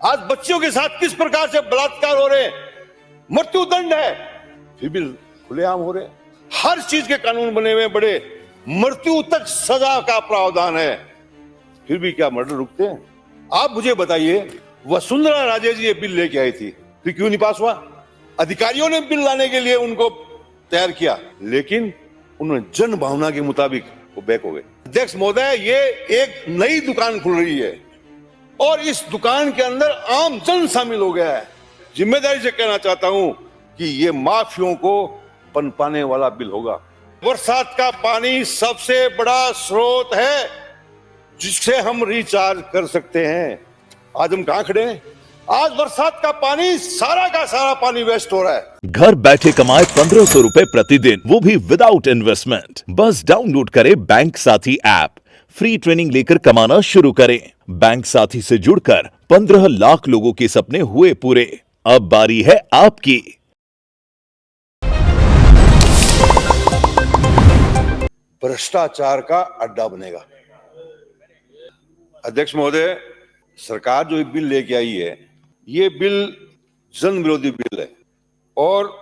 आज बच्चियों के साथ किस प्रकार से बलात्कार हो रहे हैं, मृत्यु दंड है, फिर भी खुलेआम हो रहे हैं। हर चीज के कानून बने हुए बड़े, मृत्यु तक सजा का प्रावधान है, फिर भी क्या मर्डर रुकते हैं? आप मुझे बताइए, वसुंधरा राजे जी ये बिल लेके आई थी, फिर क्यों नहीं पास हुआ? अधिकारियों ने बिल लाने के लिए उनको तैयार किया, लेकिन उन्होंने जन भावना के मुताबिक वो बैक हो गए। अध्यक्ष महोदय, ये एक नई दुकान खुल रही है और इस दुकान के अंदर आम जन शामिल हो गया है। जिम्मेदारी से कहना चाहता हूं कि ये माफियों को पनपाने वाला बिल होगा। बरसात का पानी सबसे बड़ा स्रोत है जिससे हम रिचार्ज कर सकते हैं। आज हम कहां खड़े हैं? आज बरसात का पानी, सारा का सारा पानी वेस्ट हो रहा है। घर बैठे कमाए 1500 रुपए प्रतिदिन, वो भी विदाउट इन्वेस्टमेंट। बस डाउनलोड करें बैंक साथी ऐप, फ्री ट्रेनिंग लेकर कमाना शुरू करें। बैंक साथी से जुड़कर 15 लाख लोगों के सपने हुए पूरे। अब बारी है आपकी। भ्रष्टाचार का अड्डा बनेगा। अध्यक्ष महोदय, सरकार जो एक बिल लेके आई है, ये बिल जन विरोधी बिल है और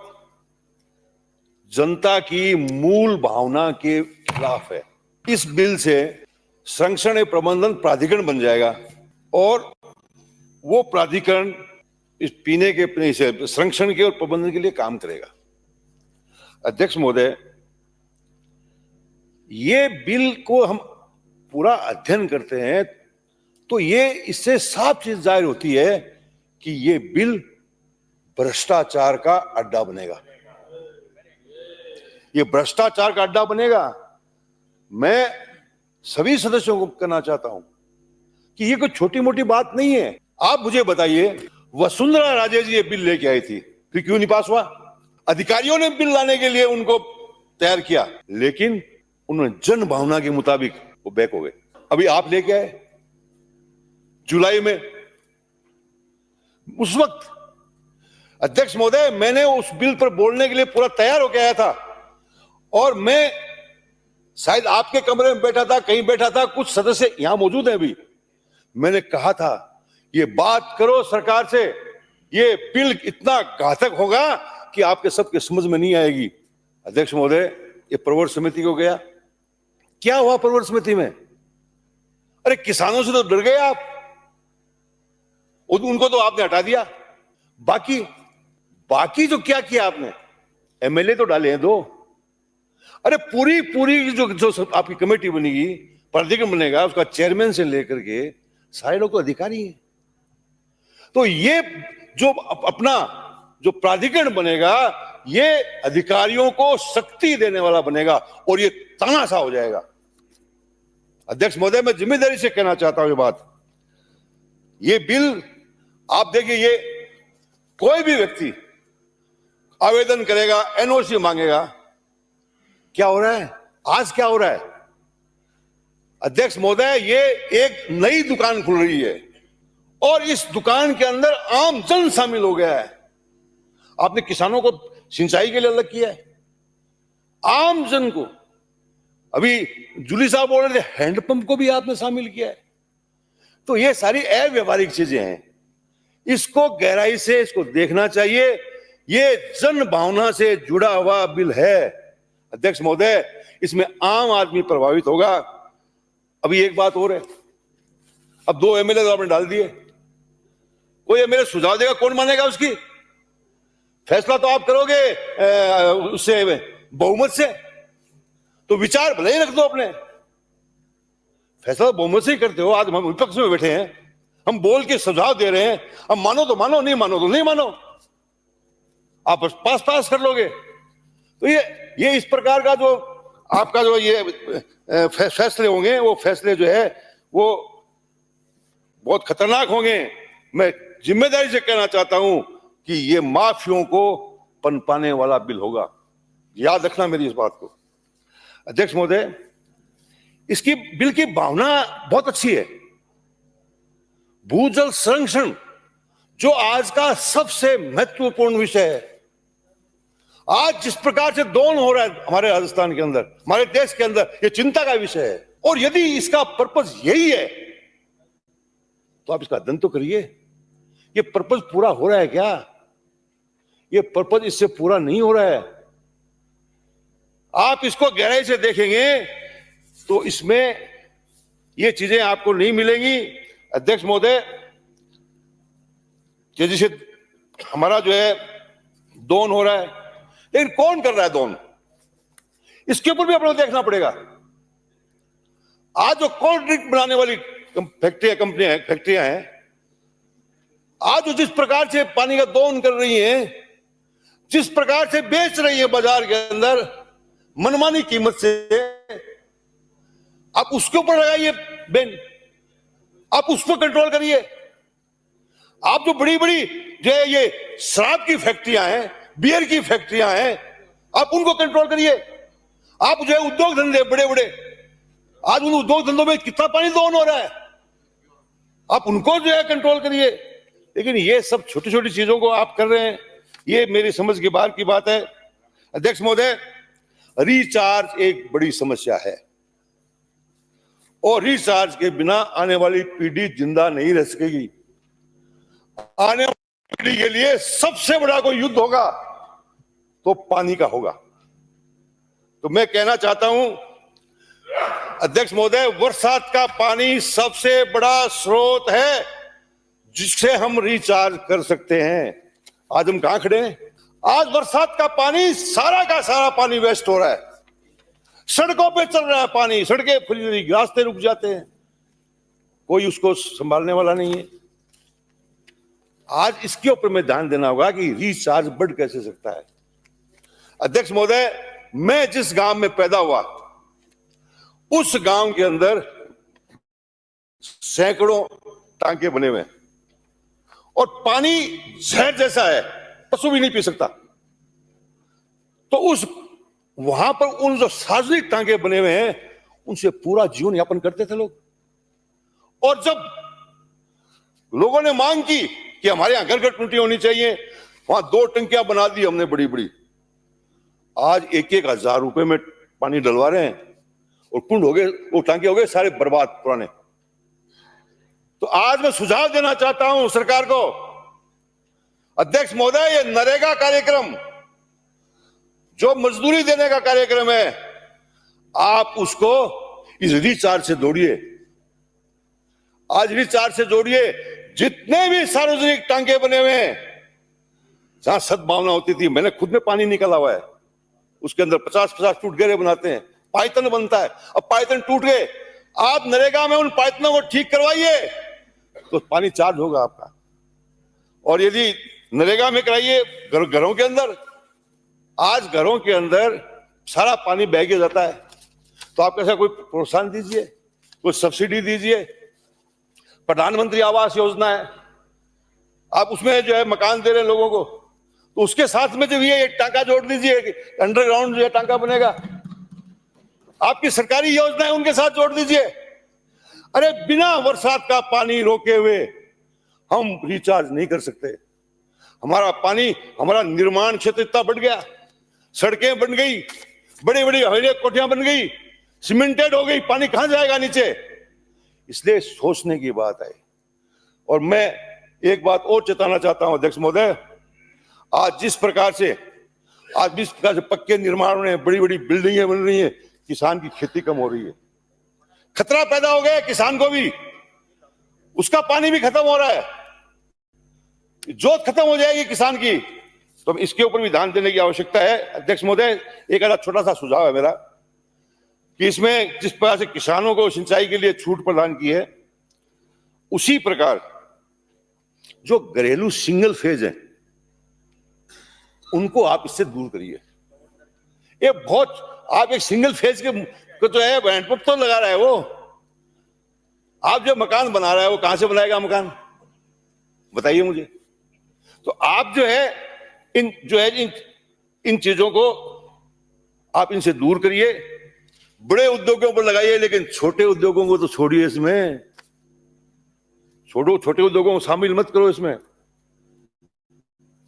जनता की मूल भावना के खिलाफ है। इस बिल से संरक्षण प्रबंधन प्राधिकरण बन जाएगा और वो प्राधिकरण इस पीने के पानी से संरक्षण के और प्रबंधन के लिए काम करेगा। अध्यक्ष महोदय, ये बिल को हम पूरा अध्ययन करते हैं तो ये इससे साफ चीज जाहिर होती है कि ये बिल भ्रष्टाचार का अड्डा बनेगा। ये भ्रष्टाचार का अड्डा बनेगा। मैं सभी सदस्यों को कहना चाहता हूं कि ये कोई छोटी मोटी बात नहीं है। आप मुझे बताइए, वसुंधरा राजे जी ये बिल लेके आई थी, फिर क्यों नहीं पास हुआ? अधिकारियों ने बिल लाने के लिए उनको तैयार किया, लेकिन उन्होंने जन भावना के मुताबिक वो बैक हो गए। अभी आप लेके आए जुलाई में, उस वक्त अध्यक्ष महोदय मैंने उस बिल पर बोलने के लिए पूरा तैयार होकर आया था और मैं शायद आपके कमरे में बैठा था, कहीं बैठा था, कुछ सदस्य यहां मौजूद हैं अभी। मैंने कहा था ये बात करो सरकार से, ये बिल इतना घातक होगा कि आपके सबके समझ में नहीं आएगी। अध्यक्ष महोदय, ये प्रवर समिति को गया, क्या हुआ प्रवर समिति में? अरे किसानों से तो डर गए आप, उनको तो आपने हटा दिया। बाकी जो क्या किया आपने, एमएलए तो डाले हैं 2। अरे पूरी जो आपकी कमेटी बनेगी, प्राधिकरण बनेगा, उसका चेयरमैन से लेकर के सारे लोग तो अधिकारी हैं। तो ये जो अपना जो प्राधिकरण बनेगा, ये अधिकारियों को शक्ति देने वाला बनेगा और ये तानाशाह हो जाएगा। अध्यक्ष महोदय, मैं जिम्मेदारी से कहना चाहता हूं ये बात, ये बिल आप देखिए, ये कोई भी व्यक्ति आवेदन करेगा, एनओसी मांगेगा, क्या हो रहा है आज? क्या हो रहा है अध्यक्ष महोदय? ये एक नई दुकान खुल रही है और इस दुकान के अंदर आम जन शामिल हो गया है। आपने किसानों को सिंचाई के लिए अलग किया है, आम जन को, अभी जूली साहब बोल रहे थे, हैंडपंप को भी आपने शामिल किया है। तो ये सारी अव्यवहारिक चीजें हैं, इसको गहराई से इसको देखना चाहिए। ये जन भावना से जुड़ा हुआ बिल है अध्यक्ष महोदय, इसमें आम आदमी प्रभावित होगा। अभी एक बात और है, अब 2 एमएलए तो आपने डाल दिए, कोई एमएलए सुझाव देगा, कौन मानेगा उसकी? फैसला तो आप करोगे उससे बहुमत से, तो विचार भले ही रख दो अपने, फैसला तो बहुमत से ही करते हो। आज हम विपक्ष में बैठे हैं, हम बोल के सुझाव दे रहे हैं, अब मानो तो मानो, नहीं मानो तो नहीं मानो, आप पास कर लोगे। तो ये इस प्रकार का जो आपका जो ये फैसले होंगे, वो फैसले जो है वो बहुत खतरनाक होंगे। मैं जिम्मेदारी से कहना चाहता हूं कि ये माफियों को पनपाने वाला बिल होगा, याद रखना मेरी इस बात को। अध्यक्ष महोदय, इसकी बिल की भावना बहुत अच्छी है। भूजल संरक्षण जो आज का सबसे महत्वपूर्ण विषय है, आज जिस प्रकार से दोहन हो रहा है हमारे राजस्थान के अंदर, हमारे देश के अंदर, यह चिंता का विषय है। और यदि इसका पर्पस यही है तो आप इसका अध्ययन तो करिए। ये पर्पस पूरा हो रहा है क्या? ये पर्पस इससे पूरा नहीं हो रहा है। आप इसको गहराई से देखेंगे तो इसमें ये चीजें आपको नहीं मिलेंगी। अध्यक्ष महोदय, जैसे हमारा जो है दोन हो रहा है, लेकिन कौन कर रहा है दोन, इसके ऊपर भी अपने को देखना पड़ेगा। आज जो कोल्ड ड्रिंक बनाने वाली फैक्ट्रियां हैं, आज जो जिस प्रकार से पानी का दोहन कर रही हैं, जिस प्रकार से बेच रही है बाजार के अंदर मनमानी कीमत से, आप उसके ऊपर लगाइए बैन, आप उस पर कंट्रोल करिए। आप जो बड़ी बड़ी जो है ये शराब की फैक्ट्रियां हैं, बियर की फैक्ट्रियां हैं, आप उनको कंट्रोल करिए। आप जो है उद्योग धंधे बड़े बड़े, आज उन उद्योग धंधों में कितना पानी दोहन हो रहा है, आप उनको जो है कंट्रोल करिए। लेकिन ये सब छोटी छोटी चीजों को आप कर रहे हैं, ये मेरी समझ के बाहर की बात है। अध्यक्ष महोदय, रिचार्ज एक बड़ी समस्या है और रिचार्ज के बिना आने वाली पीढ़ी जिंदा नहीं रह सकेगी। आने वाली पीढ़ी के लिए सबसे बड़ा कोई युद्ध होगा तो पानी का होगा। तो मैं कहना चाहता हूं अध्यक्ष महोदय, बरसात का पानी सबसे बड़ा स्रोत है जिससे हम रिचार्ज कर सकते हैं। आज हम कहां खड़े हैं? आज बरसात का पानी, सारा का सारा पानी वेस्ट हो रहा है, सड़कों पे चल रहा है पानी, सड़कें खुली रही, रास्ते रुक जाते हैं, कोई उसको संभालने वाला नहीं है। आज इसके ऊपर में ध्यान देना होगा कि रिचार्ज बढ़ कैसे सकता है। अध्यक्ष महोदय, मैं जिस गांव में पैदा हुआ उस गांव के अंदर सैकड़ों टांके बने हुए हैं और पानी जहर जैसा है, पशु भी नहीं पी सकता। तो उस वहां पर उन जो सार्वजनिक टांके बने हुए हैं उनसे पूरा जीवन यापन करते थे लोग। और जब लोगों ने मांग की कि हमारे यहां घर घर टूटी होनी चाहिए, वहां 2 टंकियां बना दी हमने बड़ी बड़ी। आज 1,000 रुपए में पानी डलवा रहे हैं और कुंड हो गए, वो टांके हो गए सारे बर्बाद पुराने। तो आज मैं सुझाव देना चाहता हूं सरकार को, अध्यक्ष महोदय, ये नरेगा कार्यक्रम जो मजदूरी देने का कार्यक्रम है, आप उसको इस रिचार्ज से जोड़िए। आज रिचार्ज से जोड़िए। जितने भी सार्वजनिक टांके बने हुए हैं जहां सद्भावना होती थी, मैंने खुद में पानी निकाला हुआ है, उसके अंदर 50-50 फुट गहरे बनाते हैं, पाइथन बनता है। अब पाइथन टूट गए, आप नरेगा में उन पाइथनों को ठीक करवाइए तो पानी चार्ज होगा आपका। और यदि नरेगा में कराइए घरों के अंदर, आज घरों के अंदर सारा पानी बह के जाता है, तो आप कैसा कोई प्रोत्साहन दीजिए, कोई सब्सिडी दीजिए। प्रधानमंत्री आवास योजना है, आप उसमें जो है मकान दे रहे हैं लोगों को, तो उसके साथ में जो ये टांका जोड़ दीजिए, अंडरग्राउंड जो है टांका बनेगा। आपकी सरकारी योजना है उनके साथ जोड़ दीजिए। अरे बिना बरसात का पानी रोके हुए हम रिचार्ज नहीं कर सकते। हमारा पानी, हमारा निर्माण क्षेत्र इतना बढ़ गया, सड़कें बन गई, बड़ी बड़ी हवेली कोठियां बन गई, सीमेंटेड हो गई, पानी कहां जाएगा नीचे? इसलिए सोचने की बात है। और मैं एक बात और चेताना चाहता हूं अध्यक्ष महोदय, आज जिस प्रकार से पक्के निर्माण हो रहे हैं, बड़ी बड़ी बिल्डिंगें बन रही हैं, किसान की खेती कम हो रही है, खतरा पैदा हो गया किसान को भी, उसका पानी भी खत्म हो रहा है, जोत खत्म हो जाएगी किसान की। तो इसके ऊपर भी ध्यान देने की आवश्यकता है। अध्यक्ष महोदय, एक छोटा सा सुझाव है मेरा कि इसमें जिस प्रकार से किसानों को सिंचाई के लिए छूट प्रदान की है, उसी प्रकार जो घरेलू सिंगल फेज है उनको आप इससे दूर करिए। ये बहुत, आप एक सिंगल फेज के तो है हैंडपंप तो लगा रहा है, वो आप जो मकान बना रहा है वो कहां से बनाएगा मकान, बताइए मुझे। तो आप जो है इन चीजों को आप इनसे दूर करिए, बड़े उद्योगों पर लगाइए, लेकिन छोटे उद्योगों को तो छोड़िए, इसमें छोटे उद्योगों को शामिल मत करो इसमें।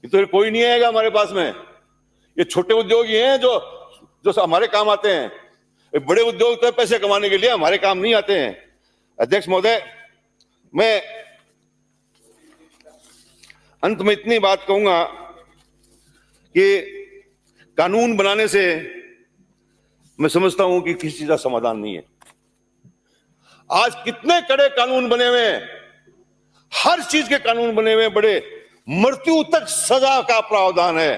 तो कोई नहीं आएगा हमारे पास में, ये छोटे उद्योग ही हैं जो हमारे काम आते हैं। बड़े उद्योग तो पैसे कमाने के लिए, हमारे काम नहीं आते हैं। अध्यक्ष महोदय, मैं अंत में इतनी बात कहूंगा कि कानून बनाने से मैं समझता हूं कि किसी चीज का समाधान नहीं है। आज कितने कड़े कानून बने हुए हैं, हर चीज के कानून बने हुए हैं, बड़े मृत्यु तक सजा का प्रावधान है,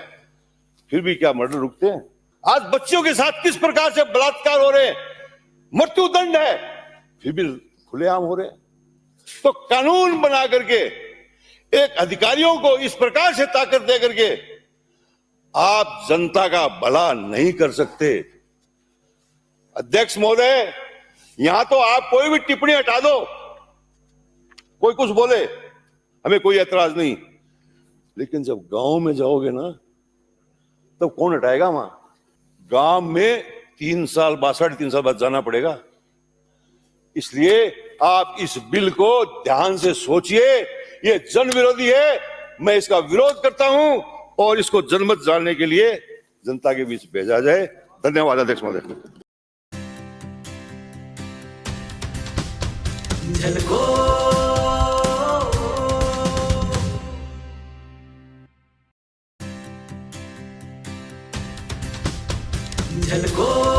फिर भी क्या मर्डर रुकते हैं? आज बच्चियों के साथ किस प्रकार से बलात्कार हो रहे हैं, मृत्यु दंड है, फिर भी खुलेआम हो रहे हैं। तो कानून बना करके एक अधिकारियों को इस प्रकार से ताकत दे करके आप जनता का भला नहीं कर सकते। अध्यक्ष महोदय, यहां तो आप कोई भी टिप्पणी हटा दो, कोई कुछ बोले, हमें कोई ऐतराज नहीं, लेकिन जब गांव में जाओगे ना, तब कौन हटाएगा? वहां गांव में 3 साल बाद, 3.5 साल बाद जाना पड़ेगा। इसलिए आप इस बिल को ध्यान से सोचिए, ये जन विरोधी है, मैं इसका विरोध करता हूं और इसको जनमत जानने के लिए जनता के बीच भेजा जाए। धन्यवाद अध्यक्ष महोदय। झलको